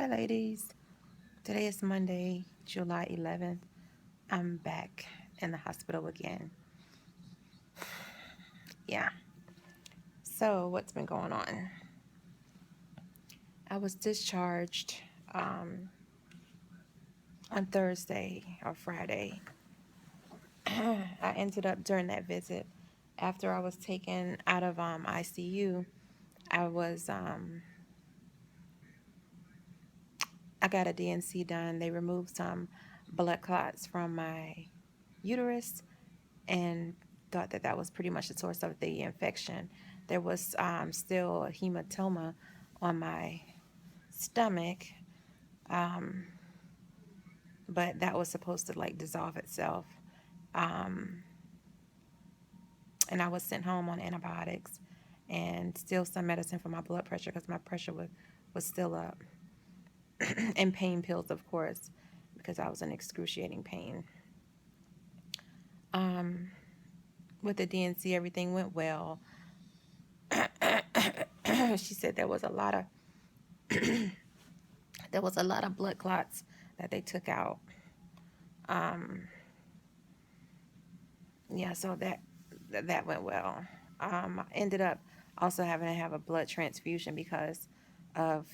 Hi, ladies. Today is Monday, July 11th. I'm back in the hospital again. Yeah. So, what's been going on? I was discharged um, on Thursday or Friday. I ended up during that visit, after I was taken out of ICU, I was I got a DNC done. They removed some blood clots from my uterus and thought that that was pretty much the source of the infection. There was still a hematoma on my stomach, um, but that was supposed to like dissolve itself. Um, and I was sent home on antibiotics and still some medicine for my blood pressure because my pressure was still up. And pain pills, of course, because I was in excruciating pain. Um, with the DNC, everything went well. She said there was a lot of blood clots that they took out. Um, yeah, so that went well. I ended up also having to have a blood transfusion because of,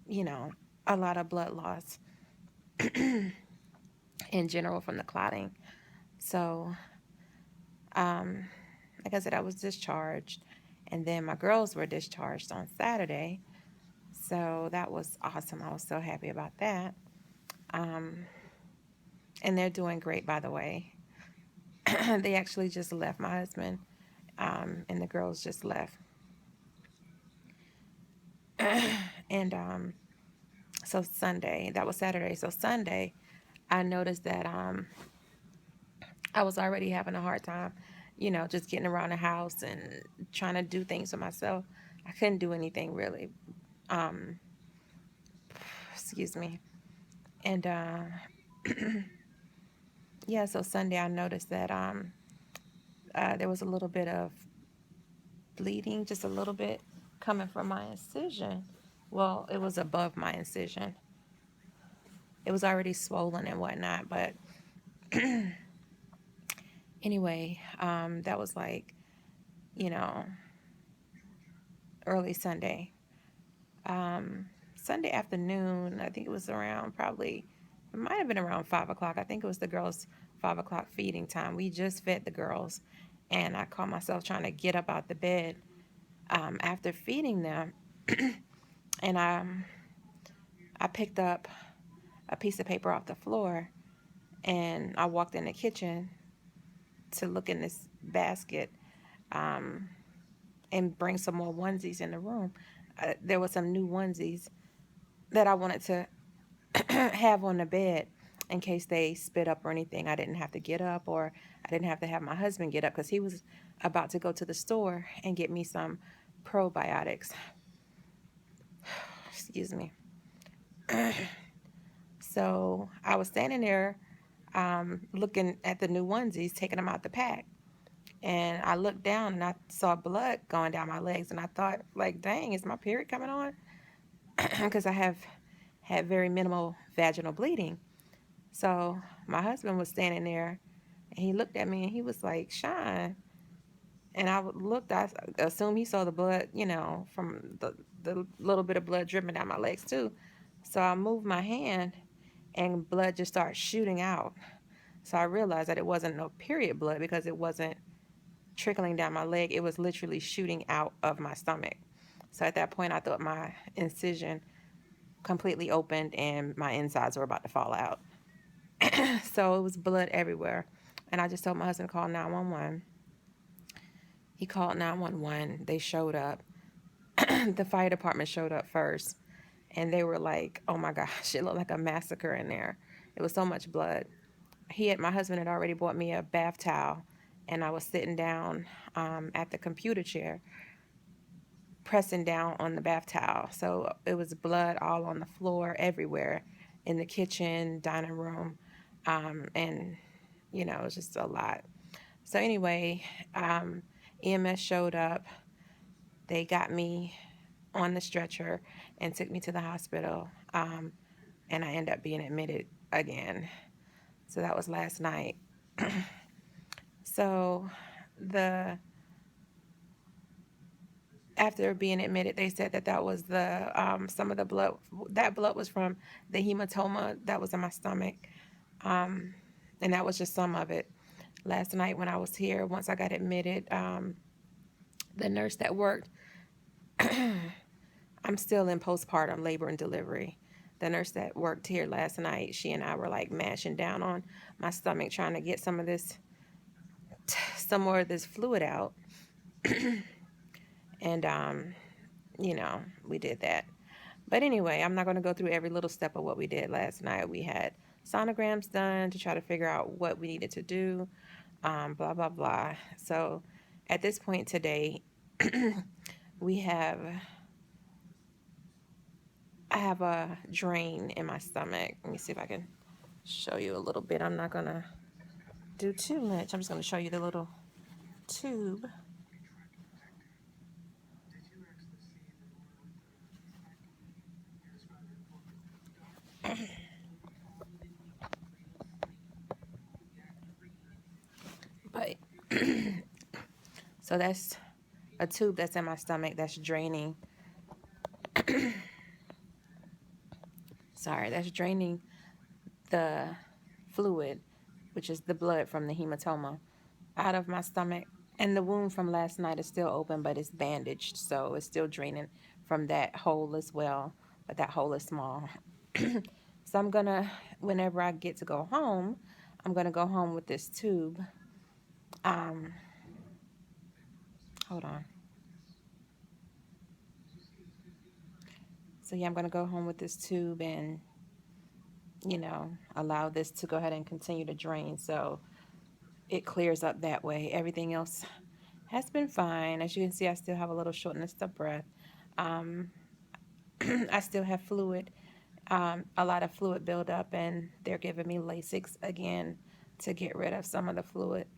you know, a lot of blood loss in general from the clotting. So, um, like I said, I was discharged, and then my girls were discharged on Saturday. So that was awesome. I was so happy about that. Um, and they're doing great, by the way. They actually just left. My husband and the girls just left. And so Sunday, that was Saturday. So Sunday, I noticed that I was already having a hard time, just getting around the house and trying to do things for myself. I couldn't do anything really. Um, excuse me. And yeah, so Sunday I noticed that there was a little bit of bleeding, just a little bit coming from my incision. Well, it was above my incision. It was already swollen and whatnot, but anyway, that was like, you know, early Sunday. Um, Sunday afternoon, I think it was around probably, it might have been around 5 o'clock. I think it was the girls' 5 o'clock feeding time. We just fed the girls, and I caught myself trying to get up out the bed after feeding them, and I picked up a piece of paper off the floor, and I walked in the kitchen to look in this basket um, and bring some more onesies in the room. There were some new onesies that I wanted to have on the bed in case they spit up or anything. I didn't have to get up, or I didn't have to have my husband get up because he was about to go to the store and get me some probiotics. Excuse me. So I was standing there looking at the new onesies, taking them out the pack. And I looked down and I saw blood going down my legs. And I thought, like, dang, is my period coming on? Because I have had very minimal vaginal bleeding. So my husband was standing there and he looked at me and he was like, Shine. And I looked, I assumed he saw the blood, from the little bit of blood dripping down my legs too. So I moved my hand and blood just started shooting out. So I realized that it wasn't no period blood because it wasn't trickling down my leg. It was literally shooting out of my stomach. So at that point, I thought my incision completely opened and my insides were about to fall out. So it was blood everywhere. And I just told my husband to call 911. He called 911. They showed up. The fire department showed up first. And they were like, oh my gosh, it looked like a massacre in there. It was so much blood. My husband had already bought me a bath towel. And I was sitting down at the computer chair, pressing down on the bath towel. So it was blood all on the floor, everywhere, in the kitchen, dining room, and it was just a lot. So anyway, EMS showed up. They got me. on the stretcher and took me to the hospital. And I ended up being admitted again. So that was last night. So the after being admitted, they said that that was the some of the blood. That blood was from the hematoma that was in my stomach, um, and that was just some of it. Last night when I was here, once I got admitted, the nurse that worked, I'm still in postpartum labor and delivery. The nurse that worked here last night, she and I were like mashing down on my stomach trying to get some more of this fluid out. And we did that. But anyway, I'm not going to go through every little step of what we did last night. We had sonograms done to try to figure out what we needed to do, blah, blah, blah. So at this point today, we have, I have a drain in my stomach. Let me see if I can show you a little bit. I'm not going to do too much. I'm just going to show you the little tube. But so that's a tube that's in my stomach that's draining. Sorry, that's draining the fluid, which is the blood from the hematoma, out of my stomach. And the wound from last night is still open, but it's bandaged, so it's still draining from that hole as well. But that hole is small. So I'm gonna, whenever I get to go home, I'm gonna go home with this tube. Um, Hold on. So yeah, I'm gonna go home with this tube and allow this to go ahead and continue to drain. So it clears up that way. Everything else has been fine. As you can see, I still have a little shortness of breath. Um, I still have fluid, a lot of fluid buildup, and they're giving me Lasix again to get rid of some of the fluid.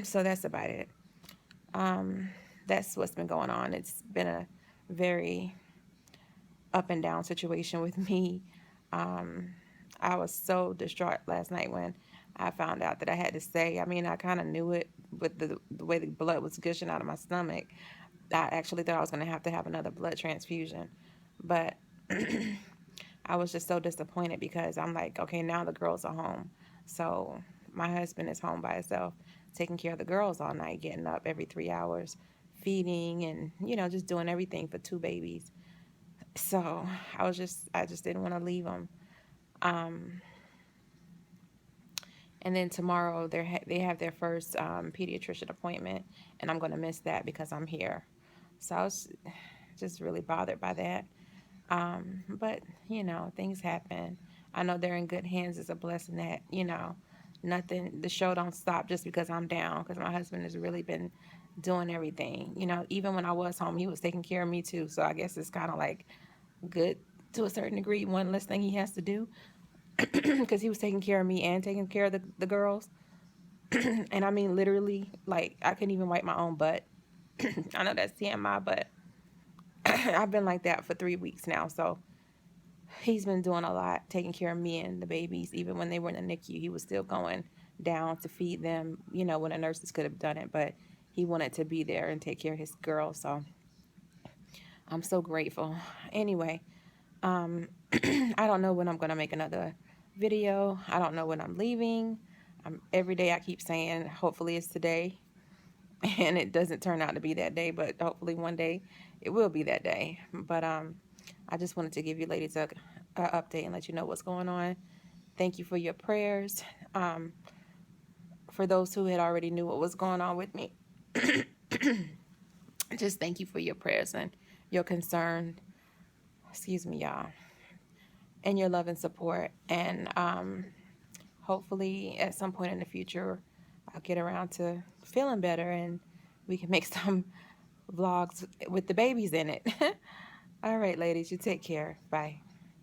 So that's about it. That's what's been going on. It's been a very up and down situation with me. Um, I was so distraught last night when I found out that I had to stay. I mean, I kind of knew it with the way the blood was gushing out of my stomach. I actually thought I was going to have another blood transfusion. But I was just so disappointed because I'm like, okay, now the girls are home. So my husband is home by himself, taking care of the girls all night, getting up every 3 hours, feeding and, just doing everything for two babies. So I just didn't want to leave them. Um, and then tomorrow they have their first pediatrician appointment, and I'm going to miss that because I'm here. So I was just really bothered by that. But things happen. I know they're in good hands. It's a blessing that nothing. The show don't stop just because I'm down. Because my husband has really been doing everything. Even when I was home, he was taking care of me too. So I guess it's kind of like good to a certain degree. One less thing he has to do because he was taking care of me and taking care of the girls. And I mean literally, like I couldn't even wipe my own butt. I know that's TMI, but I've been like that for 3 weeks now. So he's been doing a lot, taking care of me and the babies. Even when they were in the NICU, he was still going down to feed them, when the nurses could have done it. But he wanted to be there and take care of his girls. So I'm so grateful. Anyway, I don't know when I'm going to make another video. I don't know when I'm leaving. Every day I keep saying, hopefully it's today. And it doesn't turn out to be that day, but hopefully one day it will be that day. But I just wanted to give you ladies a update and let you know what's going on. Thank you for your prayers. For those who had already knew what was going on with me, just thank you for your prayers and your concern. Excuse me, y'all. And your love and support. And hopefully at some point in the future, I'll get around to feeling better and we can make some vlogs with the babies in it. All right, ladies, you take care. Bye.